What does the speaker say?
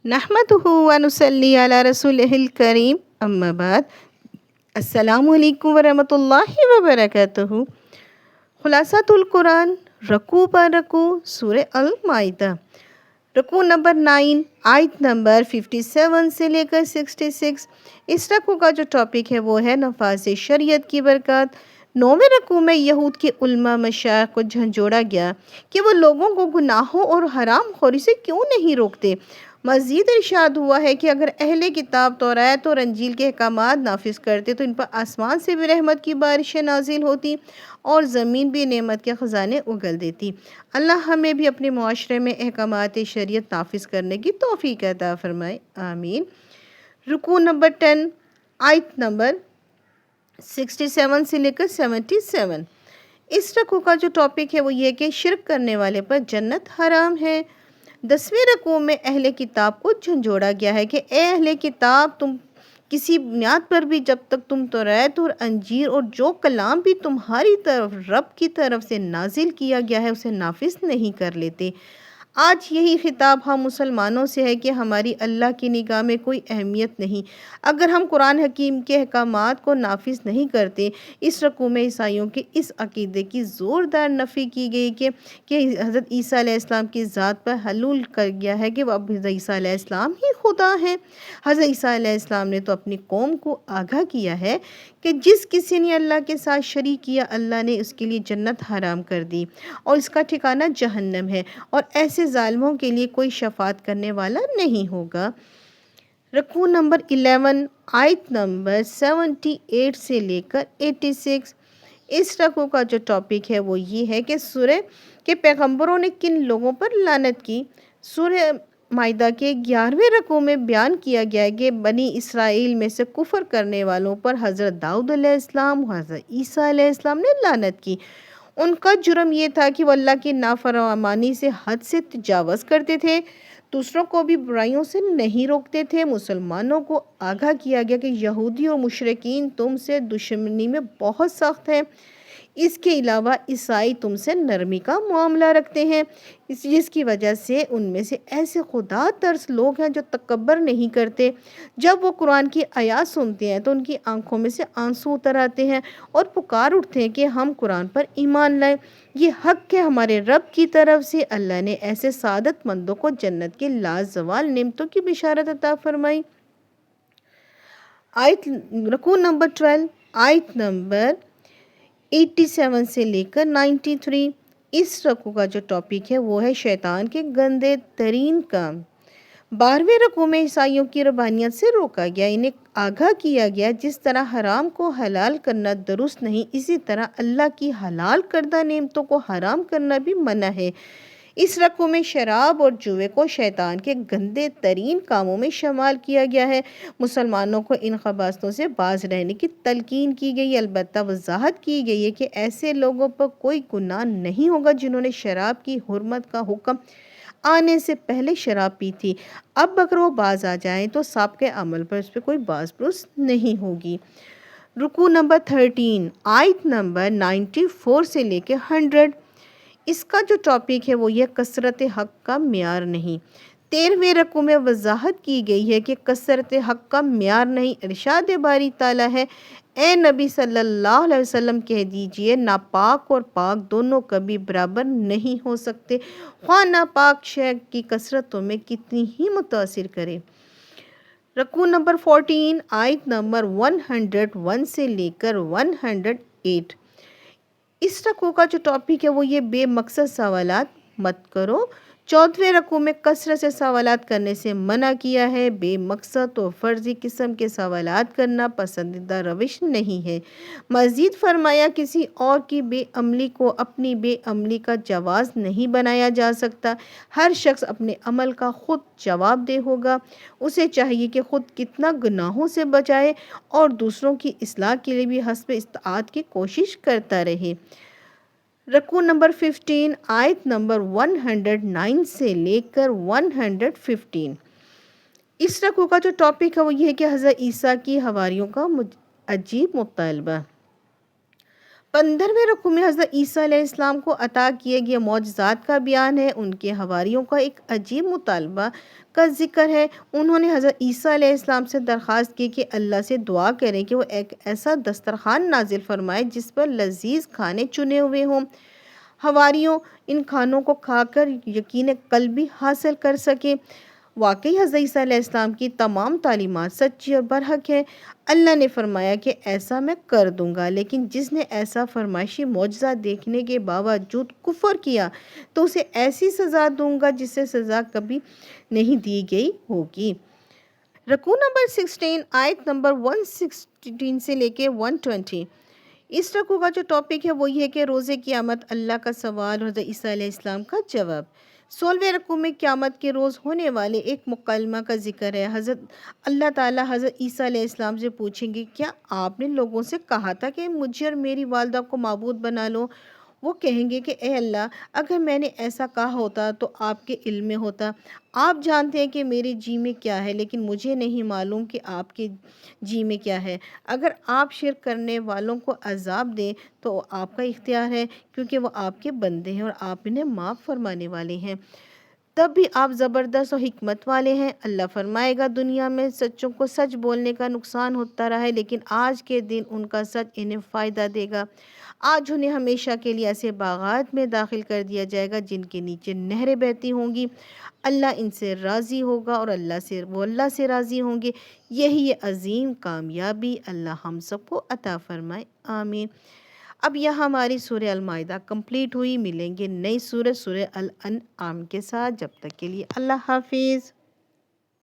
نحمدہ ونصلی علی رسولہ الکریم اما بعد السلام علیکم ورحمۃ اللہ وبرکاتہ۔ خلاصۃ القرآن رکوع پر رکوع سورہ المائدہ رکوع نمبر 9 آیت نمبر 57 سے لے کر 66۔ اس رکوع کا جو ٹاپک ہے وہ ہے نفاذ شریعت کی برکات۔ 9ویں رکوع میں یہود کے علماء مشائخ کو جھنجھوڑا گیا کہ وہ لوگوں کو گناہوں اور حرام خوری سے کیوں نہیں روکتے۔ مزید ارشاد ہوا ہے کہ اگر اہل کتاب توریت اور انجیل کے احکامات نافذ کرتے تو ان پر آسمان سے بھی رحمت کی بارشیں نازل ہوتی اور زمین بھی نعمت کے خزانے اگل دیتی۔ اللہ ہمیں بھی اپنے معاشرے میں احکامات شریعت نافذ کرنے کی توفیق عطا فرمائے، آمین۔ رکوع نمبر 10 آیت نمبر 67 سے لے کر 77۔ اس رکوع کا جو ٹاپک ہے وہ یہ کہ شرک کرنے والے پر جنت حرام ہے۔ 10ویں رکوع میں اہل کتاب کو جھنجھوڑا گیا ہے کہ اے اہل کتاب، تم کسی بنیاد پر بھی جب تک تم توریت اور انجیل اور جو کلام بھی تمہاری طرف رب کی طرف سے نازل کیا گیا ہے اسے نافذ نہیں کر لیتے۔ آج یہی خطاب ہم مسلمانوں سے ہے کہ ہماری اللہ کی نگاہ میں کوئی اہمیت نہیں اگر ہم قرآن حکیم کے احکامات کو نافذ نہیں کرتے۔ اس رکوع میں عیسائیوں کے اس عقیدے کی زوردار نفی کی گئی کہ حضرت عیسیٰ علیہ السلام کی ذات پر حلول کر گیا ہے کہ وہ اب حضرت عیسیٰ علیہ السلام ہی خدا ہیں۔ حضرت عیسیٰ علیہ السلام نے تو اپنی قوم کو آگاہ کیا ہے کہ جس کسی نے اللہ کے ساتھ شریک کیا اللہ نے اس کے لیے جنت حرام کر دی اور اس کا ٹھکانہ جہنم ہے، اور ایسے ظالموں کے لیے کوئی شفاعت کرنے والا نہیں ہوگا۔ رکوع نمبر 11 آیت نمبر 78 سے لے کر 86۔ اس رکوع کا جو ٹاپک ہے وہ یہ ہے کہ سورہ کے پیغمبروں نے کن لوگوں پر لعنت کی۔ سورہ مائدہ کے 11ویں رکوع میں بیان کیا گیا ہے کہ بنی اسرائیل میں سے کفر کرنے والوں پر حضرت داؤد علیہ السلام و حضرت عیسیٰ علیہ السلام نے لعنت کی۔ ان کا جرم یہ تھا کہ وہ اللہ کی نافرمانی سے حد سے تجاوز کرتے تھے، دوسروں کو بھی برائیوں سے نہیں روکتے تھے۔ مسلمانوں کو آگاہ کیا گیا کہ یہودی اور مشرکین تم سے دشمنی میں بہت سخت ہیں، اس کے علاوہ عیسائی تم سے نرمی کا معاملہ رکھتے ہیں، جس کی وجہ سے ان میں سے ایسے خدا ترس لوگ ہیں جو تکبر نہیں کرتے۔ جب وہ قرآن کی آیات سنتے ہیں تو ان کی آنکھوں میں سے آنسو اتر آتے ہیں اور پکار اٹھتے ہیں کہ ہم قرآن پر ایمان لائیں۔ یہ حق ہے ہمارے رب کی طرف سے، اللہ نے ایسے سعادت مندوں کو جنت کے لازوال نعمتوں کی بشارت عطا فرمائی۔ رکوع نمبر 12 آیت نمبر 87 سے لے کر 93۔ اس رکوع کا جو ٹاپک ہے وہ ہے شیطان کے گندے ترین کام۔ 12ویں رکوع میں عیسائیوں کی ربانیت سے روکا گیا، انہیں آگاہ کیا گیا جس طرح حرام کو حلال کرنا درست نہیں، اسی طرح اللہ کی حلال کردہ نعمتوں کو حرام کرنا بھی منع ہے۔ اس رکوع میں شراب اور جوئے کو شیطان کے گندے ترین کاموں میں شمار کیا گیا ہے۔ مسلمانوں کو ان خباثتوں سے باز رہنے کی تلقین کی گئی، البتہ وضاحت کی گئی ہے کہ ایسے لوگوں پر کوئی گناہ نہیں ہوگا جنہوں نے شراب کی حرمت کا حکم آنے سے پہلے شراب پی تھی۔ اب اگر وہ باز آ جائیں تو سابقہ عمل پر اس پہ کوئی باز پرس نہیں ہوگی۔ رکوع نمبر 13 آیت نمبر 94 سے لے کے 100۔ اس کا جو ٹاپک ہے وہ یہ کثرت حق کا معیار نہیں۔ 13ویں رکوع میں وضاحت کی گئی ہے کہ کثرت حق کا معیار نہیں۔ ارشاد باری تعالیٰ ہے، اے نبی صلی اللہ علیہ وسلم کہہ دیجئے ناپاک اور پاک دونوں کبھی برابر نہیں ہو سکتے، خواہ ناپاک شے کی کثرت تمہیں کتنی ہی متاثر کرے۔ رکوع نمبر 14 آیت نمبر 101 سے لے کر 108۔ اس رکوع کا جو ٹاپک ہے وہ یہ بے مقصد سوالات مت کرو۔ 14ویں رکوع میں کثرت سے سوالات کرنے سے منع کیا ہے۔ بے مقصد اور فرضی قسم کے سوالات کرنا پسندیدہ روش نہیں ہے۔ مزید فرمایا، کسی اور کی بے عملی کو اپنی بے عملی کا جواز نہیں بنایا جا سکتا۔ ہر شخص اپنے عمل کا خود جواب دہ ہوگا، اسے چاہیے کہ خود کتنا گناہوں سے بچائے اور دوسروں کی اصلاح کے لیے بھی حسب استطاعت کی کوشش کرتا رہے۔ رکوع نمبر 15 آیت نمبر 109 سے لے کر 115۔ اس رکوع کا جو ٹاپک ہے وہ یہ ہے کہ حضرت عیسیٰ کی حواریوں کا عجیب مطالبہ۔ 15ویں رکوع میں حضرت عیسیٰ علیہ السلام کو عطا کیے گئے معجزات کا بیان ہے۔ ان کے حواریوں کا ایک عجیب مطالبہ کا ذکر ہے۔ انہوں نے حضرت عیسیٰ علیہ السلام سے درخواست کی کہ اللہ سے دعا کریں کہ وہ ایک ایسا دسترخوان نازل فرمائے جس پر لذیذ کھانے چنے ہوئے ہوں۔ حواریوں ان کھانوں کو کھا کر یقین قلبی حاصل کر سکیں۔ واقعی حضرت عیسیٰ علیہ السلام کی تمام تعلیمات سچی اور برحق ہے۔ اللہ نے فرمایا کہ ایسا میں کر دوں گا، لیکن جس نے ایسا فرمائشی معجزہ دیکھنے کے باوجود کفر کیا تو اسے ایسی سزا دوں گا جس سے سزا کبھی نہیں دی گئی ہوگی۔ رکوع نمبر 16 آیت نمبر 116 سے لے کے 120۔ اس رکوع کا جو ٹاپک ہے وہ یہ ہے کہ روز قیامت، اللہ کا سوال اور حضرت عیسیٰ علیہ السلام کا جواب۔ 16ویں رکوع میں قیامت کے روز ہونے والے ایک مکالمہ کا ذکر ہے۔ اللہ تعالیٰ حضرت عیسیٰ علیہ السلام سے پوچھیں گے، کیا آپ نے لوگوں سے کہا تھا کہ مجھے اور میری والدہ کو معبود بنا لو؟ وہ کہیں گے کہ اے اللہ، اگر میں نے ایسا کہا ہوتا تو آپ کے علم میں ہوتا۔ آپ جانتے ہیں کہ میرے جی میں کیا ہے، لیکن مجھے نہیں معلوم کہ آپ کے جی میں کیا ہے۔ اگر آپ شرک کرنے والوں کو عذاب دیں تو آپ کا اختیار ہے، کیونکہ وہ آپ کے بندے ہیں اور آپ انہیں معاف فرمانے والے ہیں۔ تب بھی آپ زبردست اور حکمت والے ہیں۔ اللہ فرمائے گا، دنیا میں سچوں کو سچ بولنے کا نقصان ہوتا رہا ہے، لیکن آج کے دن ان کا سچ انہیں فائدہ دے گا۔ آج انہیں ہمیشہ کے لیے ایسے باغات میں داخل کر دیا جائے گا جن کے نیچے نہریں بہتی ہوں گی۔ اللہ ان سے راضی ہوگا اور وہ اللہ سے راضی ہوں گے۔ یہی عظیم کامیابی اللہ ہم سب کو عطا فرمائے، آمین۔ اب یہاں ہماری سورہ المائدہ کمپلیٹ ہوئی۔ ملیں گے نئی سورہ الانعام کے ساتھ، جب تک کے لیے اللہ حافظ۔